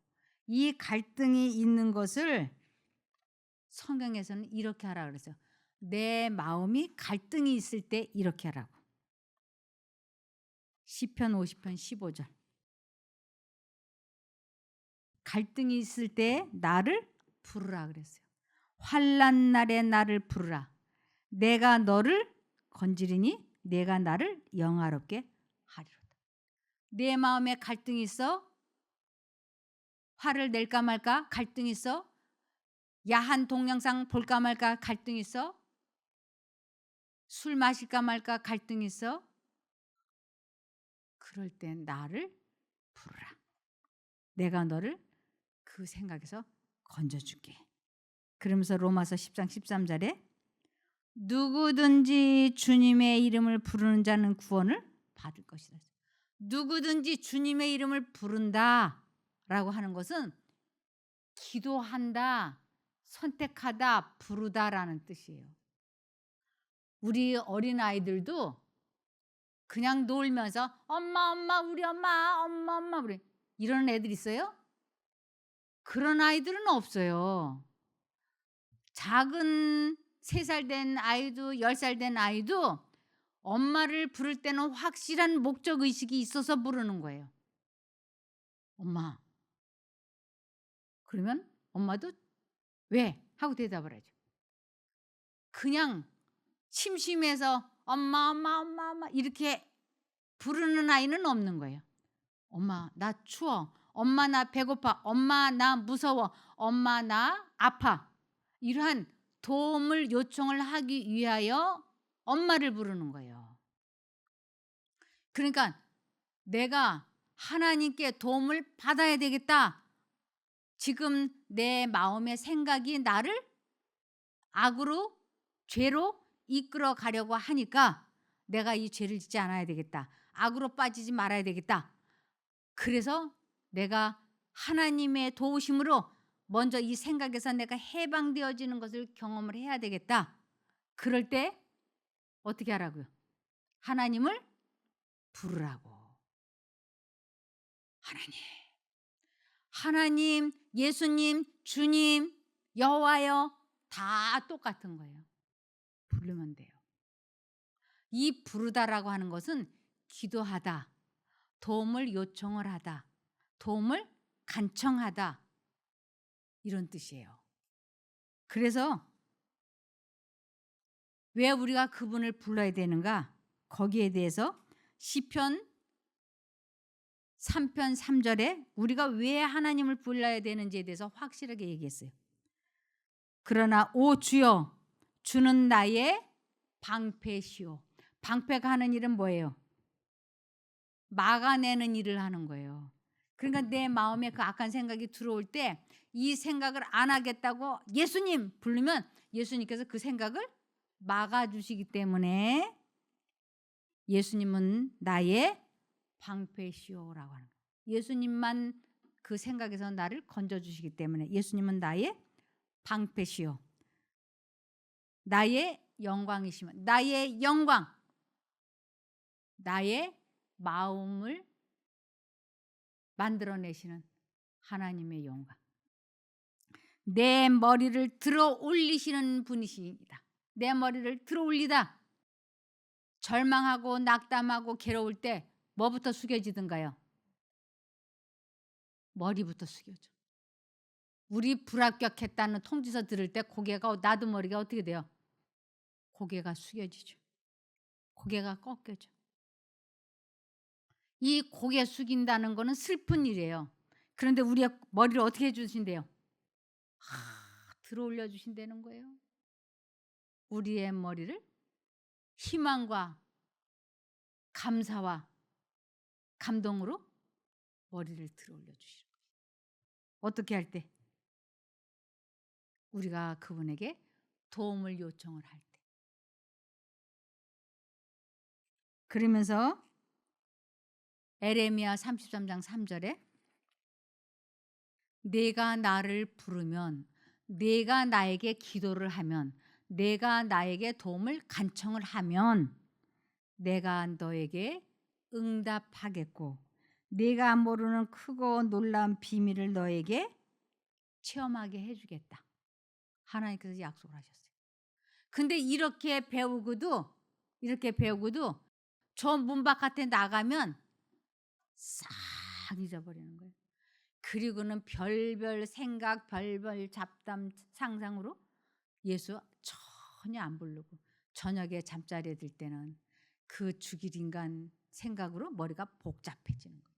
이 갈등이 있는 것을 성경에서는 이렇게 하라 그랬어요. 내 마음이 갈등이 있을 때 이렇게 하라고. 시편 50편 15절. 갈등이 있을 때 나를 부르라 그랬어요. 환난 날에 나를 부르라. 내가 너를 건지리니 내가 나를 영화롭게 하리로다. 내 마음에 갈등이 있어? 화를 낼까 말까? 갈등이 있어? 야한 동영상 볼까 말까? 갈등이 있어? 술 마실까 말까? 갈등이 있어? 그럴 땐 나를 부르라. 내가 너를 그 생각에서 건져줄게. 그러면서 로마서 10장 13절에 누구든지 주님의 이름을 부르는 자는 구원을 받을 것이다. 누구든지 주님의 이름을 부른다라고 하는 것은 기도한다, 선택하다, 부르다라는 뜻이에요. 우리 어린아이들도 그냥 놀면서 엄마 엄마 우리 엄마 엄마 엄마 우리 이런 애들 있어요? 그런 아이들은 없어요. 작은 3살 된 아이도 10살 된 아이도 엄마를 부를 때는 확실한 목적 의식이 있어서 부르는 거예요. 엄마. 그러면 엄마도 왜? 하고 대답을 하죠. 그냥 심심해서 엄마 엄마 엄마 엄마 이렇게 부르는 아이는 없는 거예요. 엄마 나 추워. 엄마 나 배고파. 엄마 나 무서워. 엄마 나 아파. 이러한 도움을 요청을 하기 위하여 엄마를 부르는 거예요. 그러니까 내가 하나님께 도움을 받아야 되겠다. 지금 내 마음의 생각이 나를 악으로 죄로 이끌어 가려고 하니까 내가 이 죄를 짓지 않아야 되겠다. 악으로 빠지지 말아야 되겠다. 그래서 내가 하나님의 도우심으로 먼저 이 생각에서 내가 해방되어지는 것을 경험을 해야 되겠다. 그럴 때 어떻게 하라고요? 하나님을 부르라고. 하나님, 예수님, 주님, 여호와여 다 똑같은 거예요. 부르면 돼요. 이 부르다라고 하는 것은 기도하다, 도움을 요청을 하다, 도움을 간청하다 이런 뜻이에요. 그래서 왜 우리가 그분을 불러야 되는가? 거기에 대해서 시편 3편 3절에 우리가 왜 하나님을 불러야 되는지에 대해서 확실하게 얘기했어요. 그러나 오 주여 주는 나의 방패시오. 방패가 하는 일은 뭐예요? 막아내는 일을 하는 거예요. 그러니까 내 마음에 그 악한 생각이 들어올 때 이 생각을 안 하겠다고 예수님 부르면 예수님께서 그 생각을 막아주시기 때문에 예수님은 나의 방패시오라고 하는 거예요. 예수님만 그 생각에서 나를 건져주시기 때문에 예수님은 나의 방패시오. 나의 영광이시면 나의 영광. 나의 마음을 만들어내시는 하나님의 영광. 내 머리를 들어 올리시는 분이십니다. 내 머리를 들어 올리다. 절망하고 낙담하고 괴로울 때 뭐부터 숙여지든가요? 머리부터 숙여져. 우리 불합격했다는 통지서 들을 때 고개가 나도 머리가 어떻게 돼요? 고개가 숙여지죠. 고개가 꺾여져. 이 고개 숙인다는 거는 슬픈 일이에요. 그런데 우리의 머리를 어떻게 해주신대요? 들어 올려 주신다는 거예요. 우리의 머리를 희망과 감사와 감동으로 머리를 들어 올려 주시는 거예요. 어떻게 할 때? 우리가 그분에게 도움을 요청을 할 때. 그러면서 에레미야 33장 3절에 내가 나를 부르면 내가 나에게 기도를 하면 내가 나에게 도움을 간청을 하면 내가 너에게 응답하겠고 네가 모르는 크고 놀라운 비밀을 너에게 체험하게 해주겠다. 하나님께서 약속을 하셨어요. 근데 이렇게 배우고도 저 문 바깥에 나가면 싹 잊어버리는 거예요. 그리고는 별별 생각, 별별 잡담, 상상으로 예수 전혀 안 부르고 저녁에 잠자리에 들 때는 그 죽일 인간 생각으로 머리가 복잡해지는 거예요.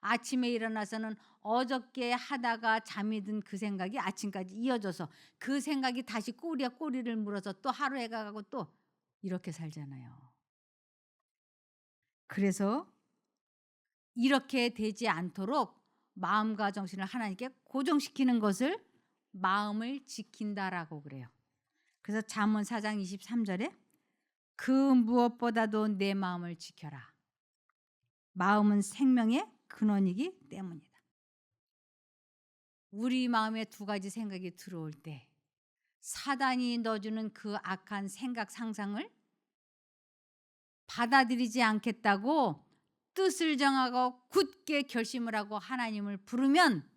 아침에 일어나서는 어저께 하다가 잠이 든 그 생각이 아침까지 이어져서 그 생각이 다시 꼬리에 꼬리를 물어서 또 하루 해가 가고 또 이렇게 살잖아요. 그래서 이렇게 되지 않도록 마음과 정신을 하나님께 고정시키는 것을 마음을 지킨다라고 그래요. 그래서 잠언 4장 23절에 그 무엇보다도 내 마음을 지켜라. 마음은 생명의 근원이기 때문이다. 우리 마음에 두 가지 생각이 들어올 때 사단이 넣어주는 그 악한 생각 상상을 받아들이지 않겠다고 뜻을 정하고 굳게 결심을 하고 하나님을 부르면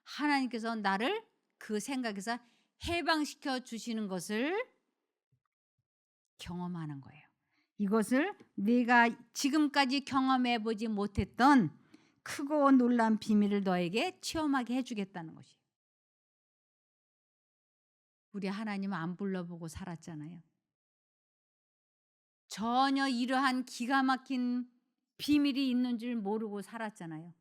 하나님께서 나를 그 생각에서 해방시켜 주시는 것을 경험하는 거예요. 이것을 내가 지금까지 경험해 보지 못했던 크고 놀라운 비밀을 너에게 체험하게 해주겠다는 것이에요. 우리 하나님은 안 불러보고 살았잖아요. 전혀 이러한 기가 막힌 비밀이 있는 줄 모르고 살았잖아요.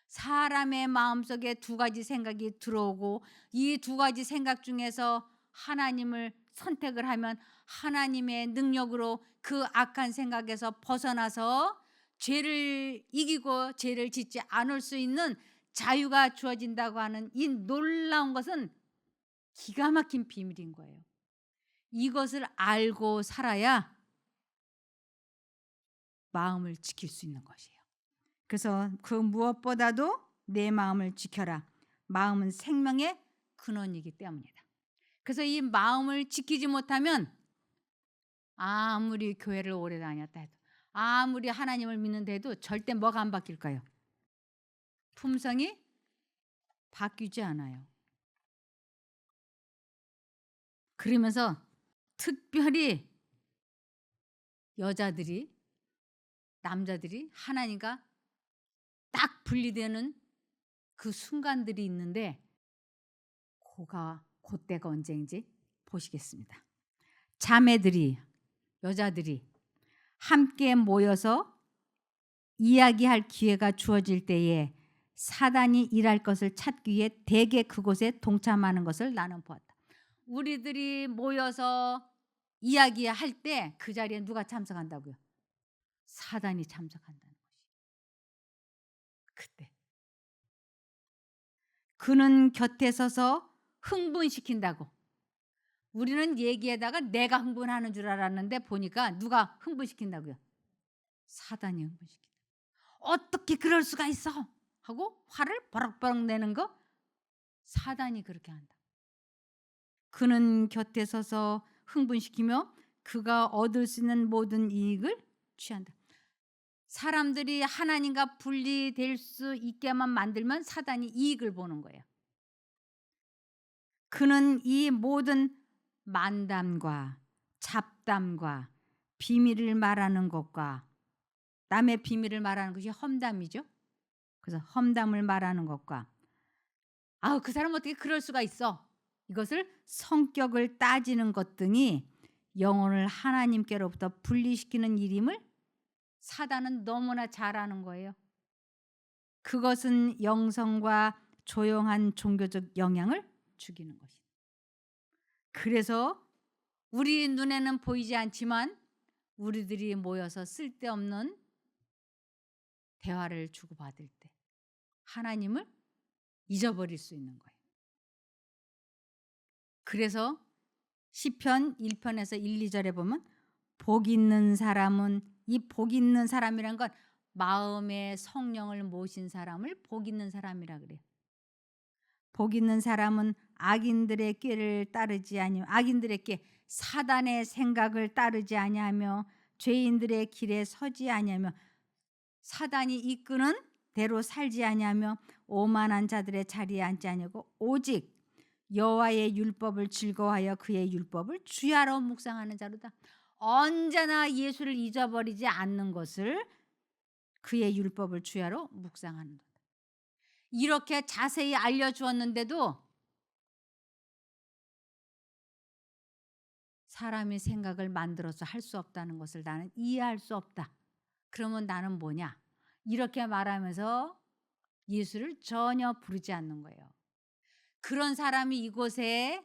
사람의 마음속에 두 가지 생각이 들어오고 이 두 가지 생각 중에서 하나님을 선택을 하면 하나님의 능력으로 그 악한 생각에서 벗어나서 죄를 이기고 죄를 짓지 않을 수 있는 자유가 주어진다고 하는 이 놀라운 것은 기가 막힌 비밀인 거예요. 이것을 알고 살아야 마음을 지킬 수 있는 것이에요. 그래서 그 무엇보다도 내 마음을 지켜라. 마음은 생명의 근원이기 때문이다. 그래서 이 마음을 지키지 못하면 아무리 교회를 오래 다녔다 해도 아무리 하나님을 믿는다 해도 절대 뭐가 안 바뀔까요? 품성이 바뀌지 않아요. 그러면서 특별히 여자들이 남자들이 하나님과 딱 분리되는 그 순간들이 있는데 그때가 언제인지 보시겠습니다. 자매들이 여자들이 함께 모여서 이야기할 기회가 주어질 때에 사단이 일할 것을 찾기 위해 대개 그곳에 동참하는 것을 나는 보았다. 우리들이 모여서 이야기할 때 그 자리에 누가 참석한다고요? 사단이 참석한다는 것이. 그때 그는 곁에 서서 흥분시킨다고. 우리는 얘기에다가 내가 흥분하는 줄 알았는데 보니까 누가 흥분시킨다고요? 사단이 흥분시킨다. 어떻게 그럴 수가 있어? 하고 화를 버럭버럭 내는 거 사단이 그렇게 한다. 그는 곁에 서서 흥분시키며 그가 얻을 수 있는 모든 이익을 취한다. 사람들이 하나님과 분리될 수 있게만 만들면 사단이 이익을 보는 거예요. 그는 이 모든 만담과 잡담과 비밀을 말하는 것과 남의 비밀을 말하는 것이 험담이죠. 그래서 험담을 말하는 것과 그 사람 어떻게 그럴 수가 있어? 이것을 성격을 따지는 것 등이 영혼을 하나님께로부터 분리시키는 일임을 사단은 너무나 잘 아는 거예요. 그것은 영성과 조용한 종교적 영향을 죽이는 것이다. 그래서 우리 눈에는 보이지 않지만 우리들이 모여서 쓸데없는 대화를 주고받을 때 하나님을 잊어버릴 수 있는 거예요. 그래서 시편 1편에서 1, 2절에 보면 복 있는 사람은 이 복 있는 사람이란 건 마음의 성령을 모신 사람을 복 있는 사람이라 그래요. 복 있는 사람은 악인들의 꾀를 따르지 아니하며 악인들의 꾀 사단의 생각을 따르지 아니하며 죄인들의 길에 서지 아니하며 사단이 이끄는 대로 살지 아니하며 오만한 자들의 자리에 앉지 아니하고 오직 여호와의 율법을 즐거워하여 그의 율법을 주야로 묵상하는 자로다. 언제나 예수를 잊어버리지 않는 것을 그의 율법을 주야로 묵상하는 것. 이렇게 자세히 알려주었는데도 사람이 생각을 만들어서 할 수 없다는 것을 나는 이해할 수 없다. 그러면 나는 뭐냐? 이렇게 말하면서 예수를 전혀 부르지 않는 거예요. 그런 사람이 이곳에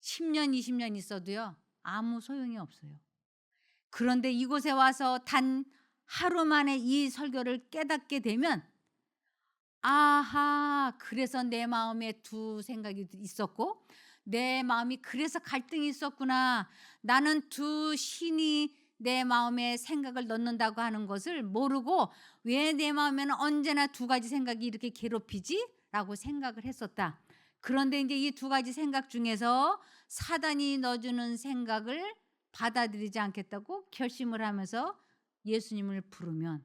10년, 20년 있어도요. 아무 소용이 없어요. 그런데 이곳에 와서 단 하루 만에 이 설교를 깨닫게 되면 아하, 그래서 내 마음에 두 생각이 있었고 내 마음이 그래서 갈등이 있었구나. 나는 두 신이 내 마음에 생각을 넣는다고 하는 것을 모르고 왜 내 마음에는 언제나 두 가지 생각이 이렇게 괴롭히지? 라고 생각을 했었다. 그런데 이제 이 두 가지 생각 중에서 사단이 넣어주는 생각을 받아들이지 않겠다고 결심을 하면서 예수님을 부르면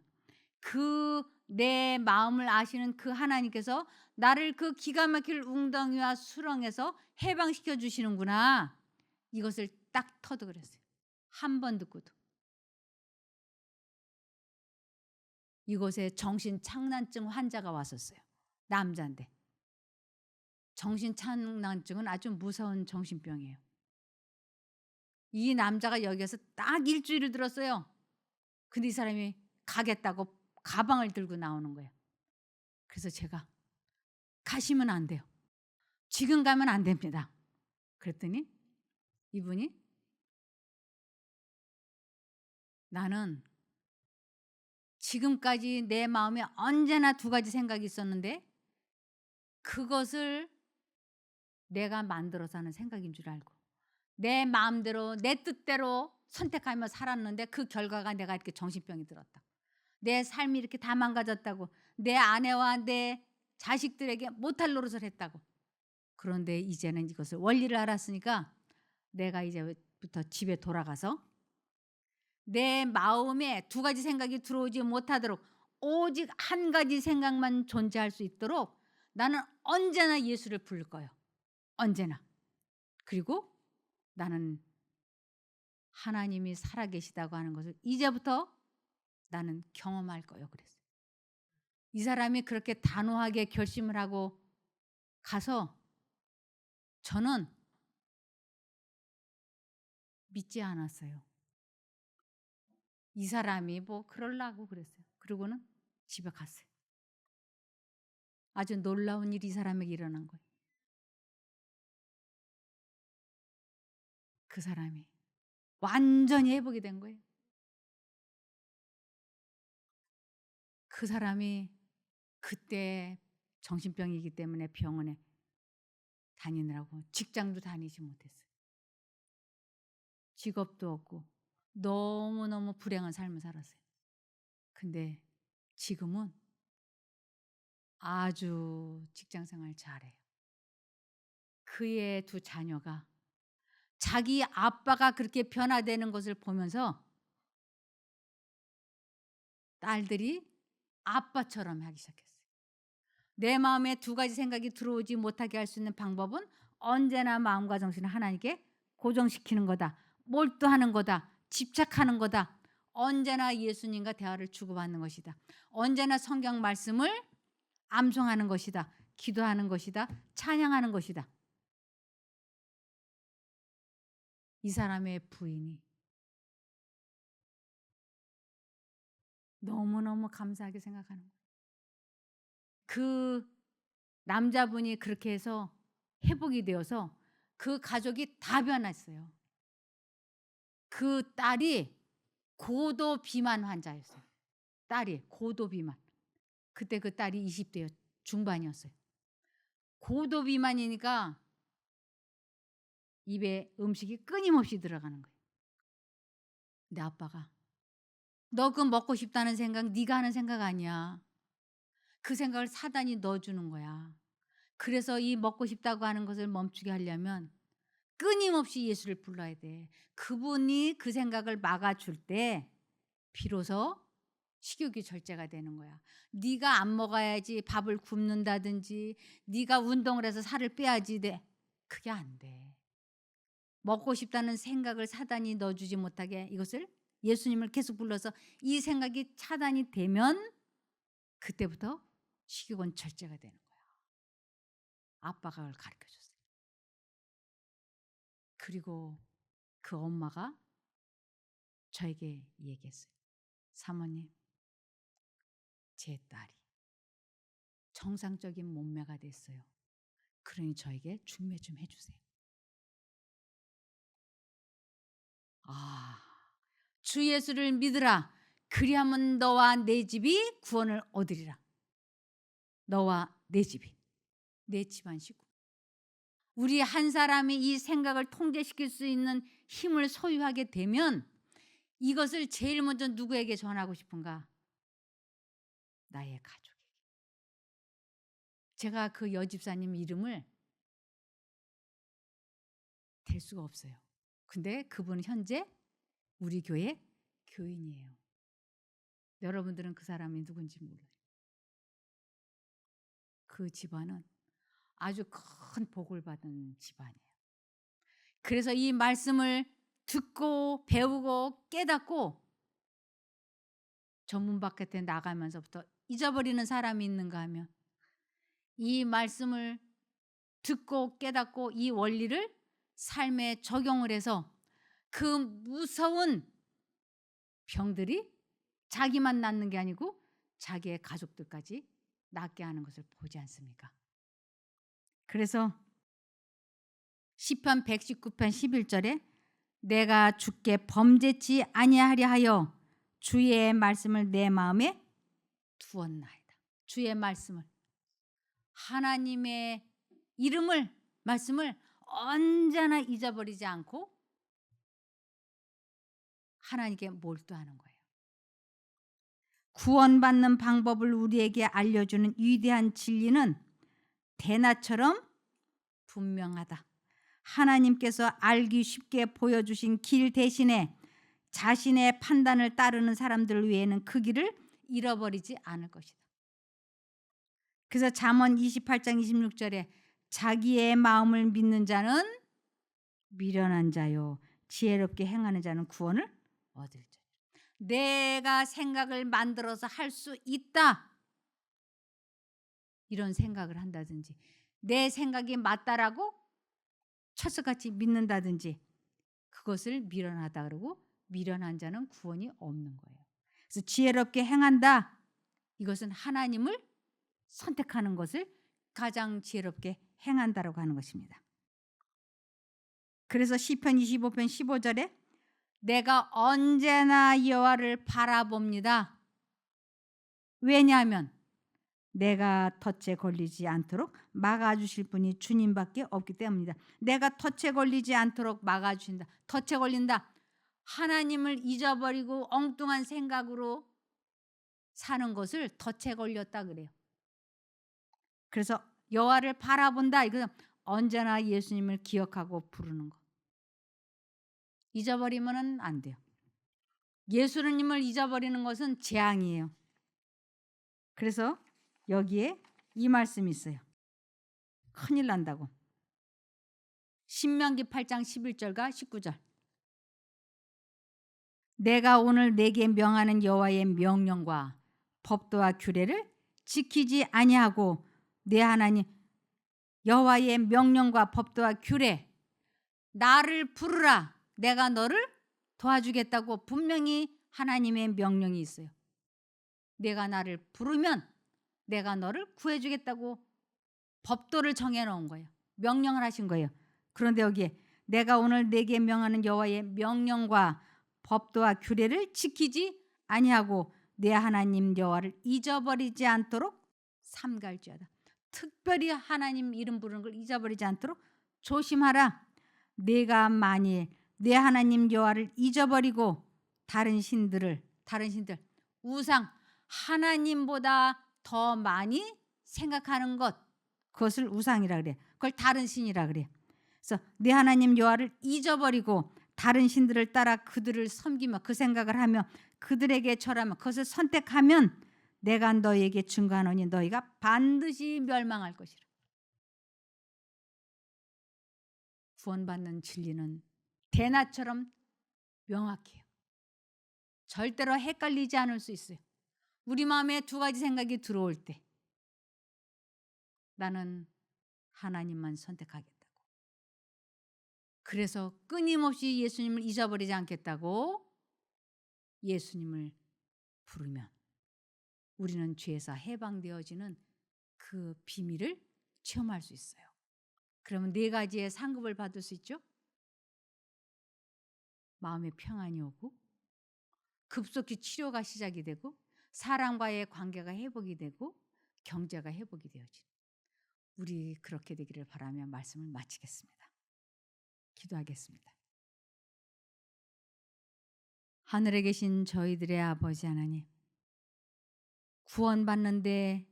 그 내 마음을 아시는 그 하나님께서 나를 그 기가 막힐 웅덩이와 수렁에서 해방시켜 주시는구나. 이것을 딱 터득을 했어요. 한 번 듣고도. 이곳에 정신착란증 환자가 왔었어요. 남자인데. 정신착란증은 아주 무서운 정신병이에요. 이 남자가 여기에서 딱 일주일을 들었어요. 근데 이 사람이 가겠다고 가방을 들고 나오는 거예요. 그래서 제가 가시면 안 돼요. 지금 가면 안 됩니다. 그랬더니 이분이 나는 지금까지 내 마음에 언제나 두 가지 생각이 있었는데 그것을 내가 만들어서 하는 생각인 줄 알고 내 마음대로 내 뜻대로 선택하며 살았는데 그 결과가 내가 이렇게 정신병이 들었다. 내 삶이 이렇게 다 망가졌다고. 내 아내와 내 자식들에게 못할 노릇을 했다고. 그런데 이제는 이것을 원리를 알았으니까 내가 이제부터 집에 돌아가서 내 마음에 두 가지 생각이 들어오지 못하도록 오직 한 가지 생각만 존재할 수 있도록 나는 언제나 예수를 부를 거예요. 언제나. 그리고 나는 하나님이 살아계시다고 하는 것을 이제부터 나는 경험할 거예요. 그랬어요. 이 사람이 그렇게 단호하게 결심을 하고 가서 저는 믿지 않았어요. 이 사람이 뭐 그러려고 그랬어요. 그리고는 집에 갔어요. 아주 놀라운 일이 이 사람에게 일어난 거예요. 그 사람이 완전히 회복이 된 거예요. 그 사람이 그때 정신병이기 때문에 병원에 다니느라고 직장도 다니지 못했어요. 직업도 없고 너무너무 불행한 삶을 살았어요. 근데 지금은 아주 직장 생활 잘해요. 그의 두 자녀가 자기 아빠가 그렇게 변화되는 것을 보면서 딸들이 아빠처럼 하기 시작했어요. 내 마음에 두 가지 생각이 들어오지 못하게 할 수 있는 방법은 언제나 마음과 정신을 하나님께 고정시키는 거다. 몰두하는 거다. 집착하는 거다. 언제나 예수님과 대화를 주고받는 것이다. 언제나 성경 말씀을 암송하는 것이다. 기도하는 것이다. 찬양하는 것이다. 이 사람의 부인이 너무너무 감사하게 생각하는 거예요. 그 남자분이 그렇게 해서 회복이 되어서 그 가족이 다 변했어요. 그 딸이 고도 비만 환자였어요. 딸이 고도 비만. 그때 그 딸이 20대 중반이었어요. 고도 비만이니까 입에 음식이 끊임없이 들어가는 거예요. 근데 아빠가 너 그 먹고 싶다는 생각 네가 하는 생각 아니야. 그 생각을 사단이 넣어주는 거야. 그래서 이 먹고 싶다고 하는 것을 멈추게 하려면 끊임없이 예수를 불러야 돼. 그분이 그 생각을 막아줄 때 비로소 식욕이 절제가 되는 거야. 네가 안 먹어야지 밥을 굶는다든지 네가 운동을 해서 살을 빼야지 돼. 그게 안 돼. 먹고 싶다는 생각을 사단이 넣어주지 못하게 이것을 예수님을 계속 불러서 이 생각이 차단이 되면 그때부터 식욕은 절제가 되는 거야. 아빠가 그걸 가르쳐 줬어요. 그리고 그 엄마가 저에게 얘기했어요. 사모님, 제 딸이 정상적인 몸매가 됐어요. 그러니 저에게 중매 좀 해주세요. 아, 주 예수를 믿으라. 그리하면 너와 내 집이 구원을 얻으리라. 너와 내 집이, 내 집안 식구. 우리 한 사람이 이 생각을 통제시킬 수 있는 힘을 소유하게 되면 이것을 제일 먼저 누구에게 전하고 싶은가? 나의 가족에게. 제가 그 여집사님 이름을 댈 수가 없어요. 근데 그분은 현재 우리 교회 교인이에요. 여러분들은 그 사람이 누군지 몰라요. 그 집안은 아주 큰 복을 받은 집안이에요. 그래서 이 말씀을 듣고 배우고 깨닫고 전문 바깥에 나가면서부터 잊어버리는 사람이 있는가 하면 이 말씀을 듣고 깨닫고 이 원리를 삶에 적용을 해서 그 무서운 병들이 자기만 낳는 게 아니고 자기의 가족들까지 낳게 하는 것을 보지 않습니까? 그래서 시편 119편 11절에 내가 주께 범죄치 아니하려 하여 주의 말씀을 내 마음에 두었나이다. 주의 말씀을, 하나님의 이름을, 말씀을 언제나 잊어버리지 않고 하나님께 몰두하는 거예요. 구원받는 방법을 우리에게 알려주는 위대한 진리는 대낮처럼 분명하다. 하나님께서 알기 쉽게 보여주신 길 대신에 자신의 판단을 따르는 사람들 외에는 그 길을 잃어버리지 않을 것이다. 그래서 잠언 28장 26절에 자기의 마음을 믿는 자는 미련한 자요 지혜롭게 행하는 자는 구원을 얻을 자요. 내가 생각을 만들어서 할 수 있다, 이런 생각을 한다든지 내 생각이 맞다라고 철석같이 믿는다든지 그것을 미련하다 그러고, 미련한 자는 구원이 없는 거예요. 그래서 지혜롭게 행한다, 이것은 하나님을 선택하는 것을 가장 지혜롭게 행한다라고 하는 것입니다. 그래서 시편 25편 15절에 내가 언제나 여호와를 바라봅니다. 왜냐하면 내가 덫에 걸리지 않도록 막아주실 분이 주님밖에 없기 때문입니다. 내가 덫에 걸리지 않도록 막아주신다. 덫에 걸린다. 하나님을 잊어버리고 엉뚱한 생각으로 사는 것을 덫에 걸렸다 그래요. 그래서 여호와를 바라본다, 이것은 언제나 예수님을 기억하고 부르는 것. 잊어버리면 안 돼요. 예수님을 잊어버리는 것은 재앙이에요. 그래서 여기에 이 말씀이 있어요. 큰일 난다고. 신명기 8장 11절과 19절. 내가 오늘 내게 명하는 여호와의 명령과 법도와 규례를 지키지 아니하고 내 하나님 여호와의 명령과 법도와 규례, 나를 부르라, 내가 너를 도와주겠다고 분명히 하나님의 명령이 있어요. 내가 나를 부르면 내가 너를 구해주겠다고 법도를 정해놓은 거예요. 명령을 하신 거예요. 그런데 여기에 내가 오늘 내게 명하는 여호와의 명령과 법도와 규례를 지키지 아니하고 내 하나님 여호와를 잊어버리지 않도록 삼갈지어다. 특별히 하나님 이름 부르는 걸 잊어버리지 않도록 조심하라. 내가 만일 내 하나님 여호와를 잊어버리고 다른 신들 우상, 하나님보다 더 많이 생각하는 것, 그것을 우상이라 그래. 그걸 다른 신이라 그래. 그래서 내 하나님 여호와를 잊어버리고 다른 신들을 따라 그들을 섬기며 그 생각을 하며 그들에게 절하며 그것을 선택하면 내가 너희에게 증거하노니 너희가 반드시 멸망할 것이라. 구원받는 진리는 대낮처럼 명확해요. 절대로 헷갈리지 않을 수 있어요. 우리 마음에 두 가지 생각이 들어올 때 나는 하나님만 선택하겠다고. 그래서 끊임없이 예수님을 잊어버리지 않겠다고 예수님을 부르면 우리는 죄에서 해방되어지는 그 비밀을 체험할 수 있어요. 그러면 네 가지의 상급을 받을 수 있죠. 마음의 평안이 오고 급속히 치료가 시작이 되고 사람과의 관계가 회복이 되고 경제가 회복이 되어지는, 우리 그렇게 되기를 바라며 말씀을 마치겠습니다. 기도하겠습니다. 하늘에 계신 저희들의 아버지 하나님, 구원받는데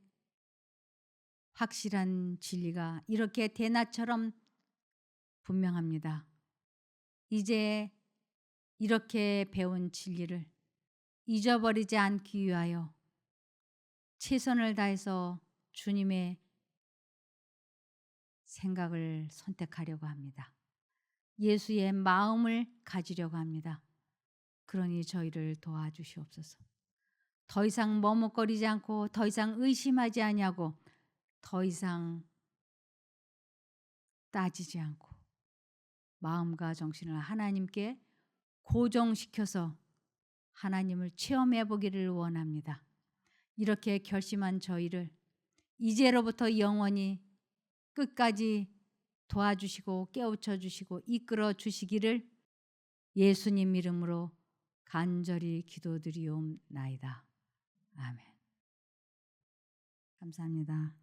확실한 진리가 이렇게 대낮처럼 분명합니다. 이제 이렇게 배운 진리를 잊어버리지 않기 위하여 최선을 다해서 주님의 생각을 선택하려고 합니다. 예수의 마음을 가지려고 합니다. 그러니 저희를 도와주시옵소서. 더 이상 머뭇거리지 않고 더 이상 의심하지 아니하고 더 이상 따지지 않고 마음과 정신을 하나님께 고정시켜서 하나님을 체험해 보기를 원합니다. 이렇게 결심한 저희를 이제로부터 영원히 끝까지 도와주시고 깨우쳐 주시고 이끌어 주시기를 예수님 이름으로 간절히 기도드리옵나이다. 아멘. 감사합니다.